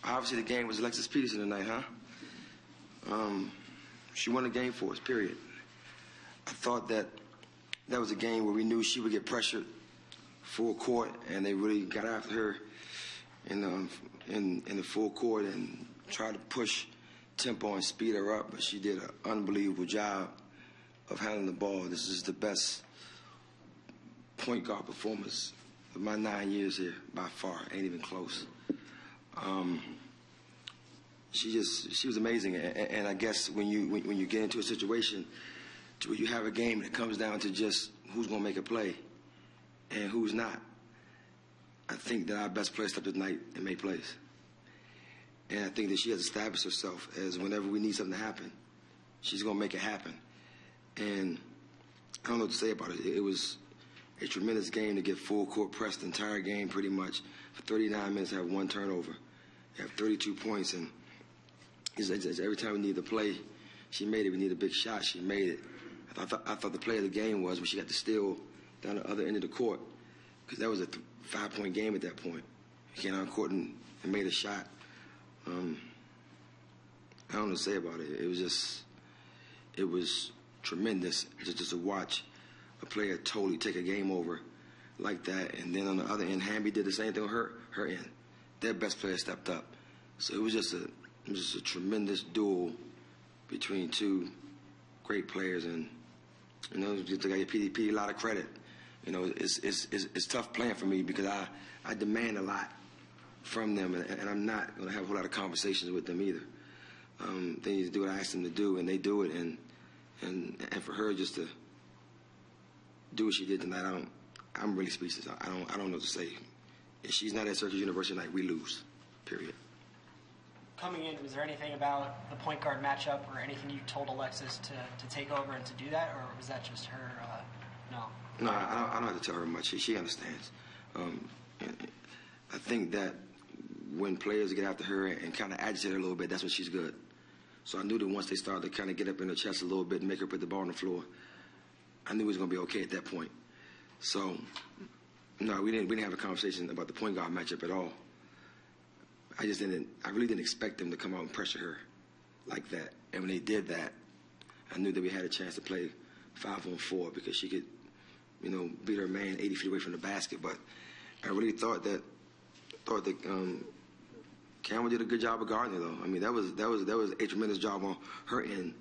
Obviously, the game was Alexis Peterson tonight, huh? She won the game for us, period. I thought that was a game where we knew she would get pressured full court, and they really got after her in the full court and tried to push tempo and speed her up, but she did an unbelievable job of handling the ball. This is the best point guard performance of my 9 years here, by far. Ain't even close. She was amazing, and I guess when you get into a situation to where you have a game that comes down to just who's going to make a play and who's not, I think that our best player stepped up tonight and made plays. And I think that she has established herself as whenever we need something to happen, she's going to make it happen. And I don't know what to say about it. It was a tremendous game to get full court press the entire game pretty much. For 39 minutes, have one turnover. You have 32 points, and it's every time we need to play, she made it. We need a big shot, she made it. I thought the play of the game was when she got the steal down the other end of the court, because that was a 5-point game at that point. She came on court and made a shot. I don't know what to say about it. It was tremendous just to watch a player totally take a game over like that. And then on the other end, Hamby did the same thing on her end. Their best player stepped up. So it was just a tremendous duel between two great players. And, you know, just to give PDP a lot of credit. You know, it's tough playing for me because I demand a lot from them, and I'm not going to have a whole lot of conversations with them either. They need to do what I ask them to do, and they do it. And for her just to do what she did tonight, I'm really speechless. I don't know what to say. If she's not at Syracuse University tonight, we lose. Period. Coming in, was there anything about the point guard matchup or anything you told Alexis to take over and to do that, or was that just her? No. No, I don't have to tell her much. She understands. I think that when players get after her and kind of agitate her a little bit, that's when she's good. So I knew that once they started to kind of get up in her chest a little bit and make her put the ball on the floor, I knew it was going to be okay at that point. So, no, we didn't have a conversation about the point guard matchup at all. I really didn't expect them to come out and pressure her like that. And when they did that, I knew that we had a chance to play 5-on-4 because she could, you know, beat her man 80 feet away from the basket. But I really thought that Cameron did a good job of guarding her, though. I mean, that was a tremendous job on her end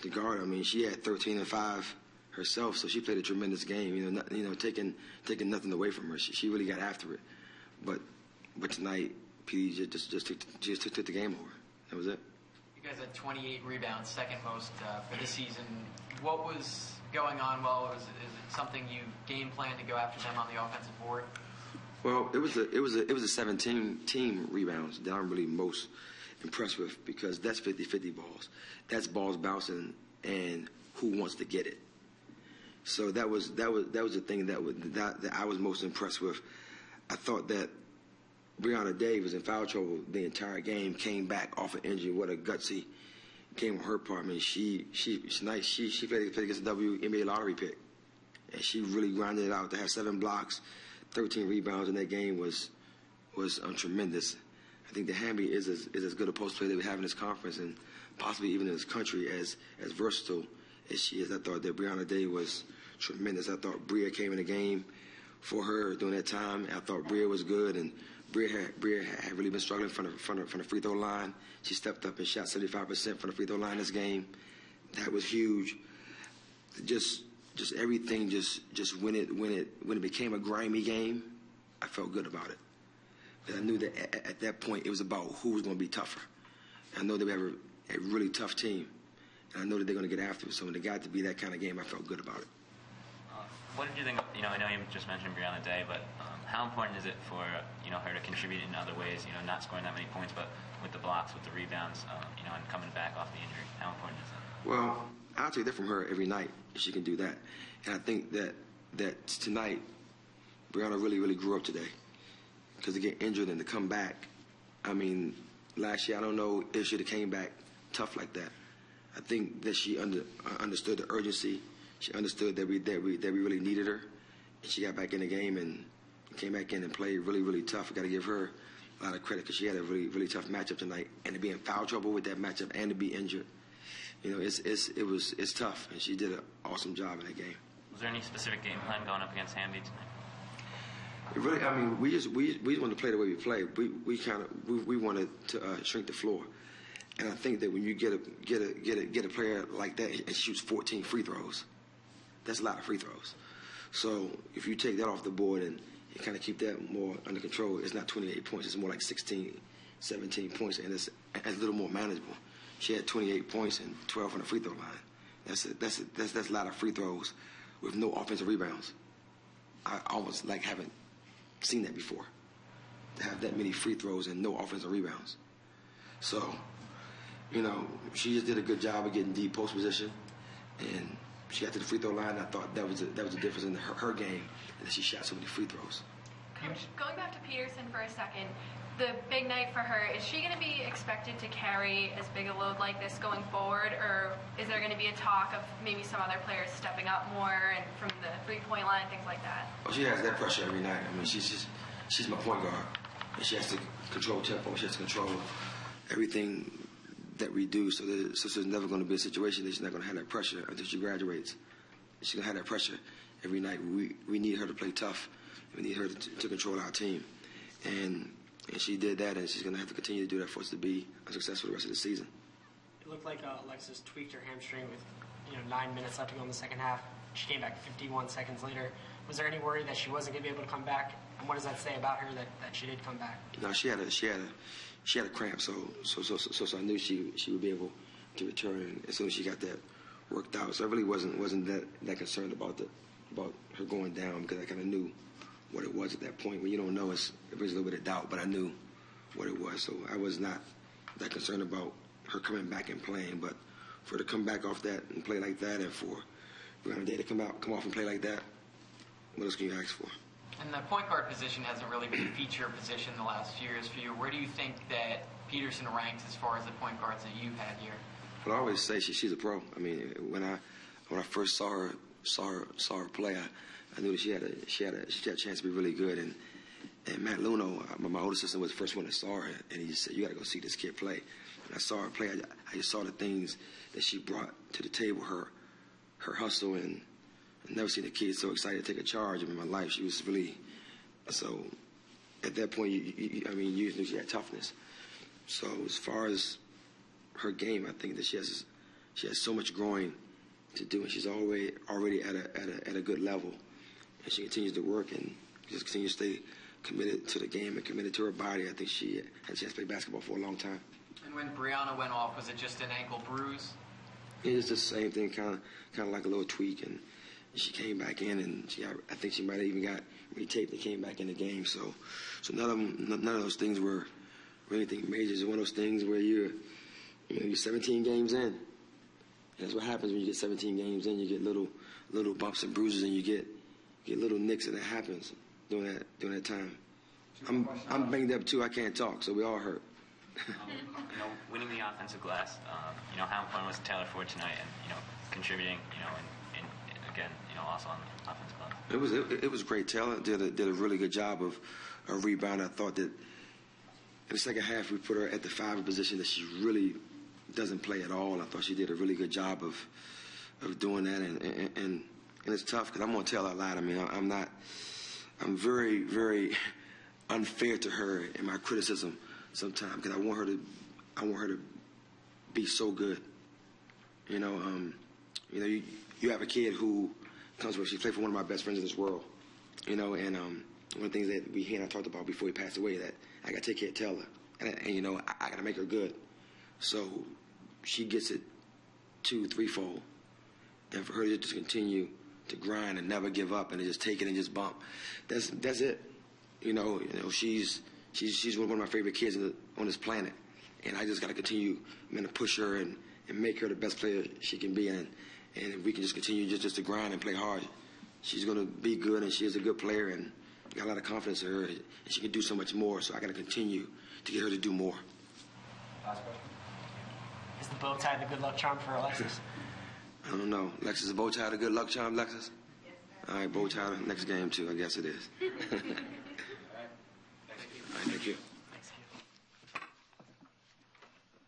to guard. I mean, she had 13 and 5 herself, so she played a tremendous game. You know, taking nothing away from her. She really got after it. But tonight, PD just took the game over. That was it. You guys had 28 rebounds, second most for the season. What was going on? Well, is it something you game plan to go after them on the offensive board? Well, it was a 17-team rebounds that I'm really most impressed with because that's 50-50 balls. That's balls bouncing and who wants to get it. So that was the thing that I was most impressed with. I thought that Brianna Day was in foul trouble the entire game, came back off an injury. What a gutsy game on her part. I mean, she's nice. She played against the WNBA lottery pick, and she really grinded it out to have 7 blocks. 13 rebounds in that game was tremendous. I think that Hamby is as good a post player that we have in this conference and possibly even in this country as versatile as she is. I thought that Brianna Day was tremendous. I thought Bria came in the game for her during that time. I thought Bria was good, and Bria had really been struggling from the free throw line. She stepped up and shot 75% from the free throw line this game. That was huge. Just everything just when it became a grimy game, I felt good about it. And I knew that at that point it was about who was going to be tougher. And I know that we have a really tough team, and I know that they're going to get after it. So when it got to be that kind of game, I felt good about it. What did you think? I know you just mentioned Brianna Day, but how important is it for her to contribute in other ways? Not scoring that many points, but with the blocks, with the rebounds, and coming back off the injury. How important is that? Well, I'll take that from her every night if she can do that. And I think that tonight, Brianna really grew up today. Because to get injured and to come back, I mean, last year I don't know if she'd have came back tough like that. I think that she understood the urgency. She understood that we really needed her, and she got back in the game and came back in and played really tough. I got to give her a lot of credit because she had a really, really tough matchup tonight. And to be in foul trouble with that matchup and to be injured, it's tough. And she did an awesome job in that game. Was there any specific game plan going up against Hamby tonight? We just wanted to play the way we play. We wanted to shrink the floor, and I think that when you get a player like that and shoots 14 free throws, that's a lot of free throws. So if you take that off the board and you kind of keep that more under control, it's not 28 points. It's more like 16, 17 points, and it's a little more manageable. She had 28 points and 12 on the free throw line. That's a lot of free throws with no offensive rebounds. I almost haven't seen that before, to have that many free throws and no offensive rebounds. So, she just did a good job of getting deep post position, and she got to the free throw line. I thought that was a difference in her game, and that she shot so many free throws. Coach, going back to Peterson for a second, the big night for her, is she going to be expected to carry as big a load like this going forward, or is there going to be a talk of maybe some other players stepping up more and from the three-point line, things like that? Well, she has that pressure every night. She's my point guard, and she has to control tempo. She has to control everything that we do. So there's never going to be a situation that she's not going to have that pressure until she graduates. She's going to have that pressure every night. We need her to play tough. We need her to control our team, and she did that, and she's going to have to continue to do that for us to be successful the rest of the season. It looked like Alexis tweaked her hamstring with 9 minutes left to go in the second half. She came back 51 seconds later. Was there any worry that she wasn't going to be able to come back? And what does that say about her that she did come back? No, she had a cramp, so I knew she would be able to return as soon as she got that worked out. So I really wasn't that concerned about her going down, because I kind of knew what it was at that point. When you don't know, it brings a little bit of doubt, but I knew what it was. So I was not that concerned about her coming back and playing. But for her to come back off that and play like that, and for Brianna Day to come off and play like that, what else can you ask for? And the point guard position hasn't really been a feature position the last few years for you. Where do you think that Peterson ranks as far as the point guards that you've had here? Well, I always say she's a pro. When I first saw her play, I knew that she had a chance to be really good. And Matt Luno, my older sister, was the first one that saw her, and he just said, "You got to go see this kid play." And I saw her play. I just saw the things that she brought to the table, her hustle, and I've never seen a kid so excited to take a charge in my life. She was really so. At that point, you knew she had toughness. So as far as her game, I think that she has so much growing to do, and she's already at a good level. And she continues to work and just continues to stay committed to the game and committed to her body. I think she had a chance to play basketball for a long time. And when Brianna went off, was it just an ankle bruise? It's the same thing, kind of like a little tweak. And she came back in, and I think she might have even got retaped and came back in the game. So none of those things were anything major. It's one of those things where you're 17 games in. And that's what happens when you get 17 games in. You get little bumps and bruises, and you get little nicks, and it happens during that time. I'm banged up too. I can't talk, so we all hurt. Winning the offensive glass. How important was Taylor Ford tonight, and contributing, and again, also on the offensive glass? It was great. Taylor did a really good job of rebound. I thought that in the second half we put her at the 5 position that she really doesn't play at all. I thought she did a really good job of doing that, and it's tough because I'm going to tell her a lot. I'm very, very unfair to her in my criticism sometimes, because I want her to be so good. You have a kid who comes from, she played for one of my best friends in this world, and one of the things that he and I talked about before he passed away, that I got to take care of Taylor, and I got to make her good. So she gets it 2-, 3-fold, and for her to just continue to grind and never give up and to just take it and just bump, that's it. She's one of my favorite kids on this planet, and I just got to continue, to push her and make her the best player she can be. And if we can just continue just to grind and play hard, she's going to be good, and she is a good player, and I got a lot of confidence in her, and she can do so much more. So I got to continue to get her to do more. Last question. Is the bow tie the good luck charm for Alexis? I don't know. Alexis, is bow tie the good luck charm, Alexis? Yes, sir. All right, bow tie next game too. I guess it is.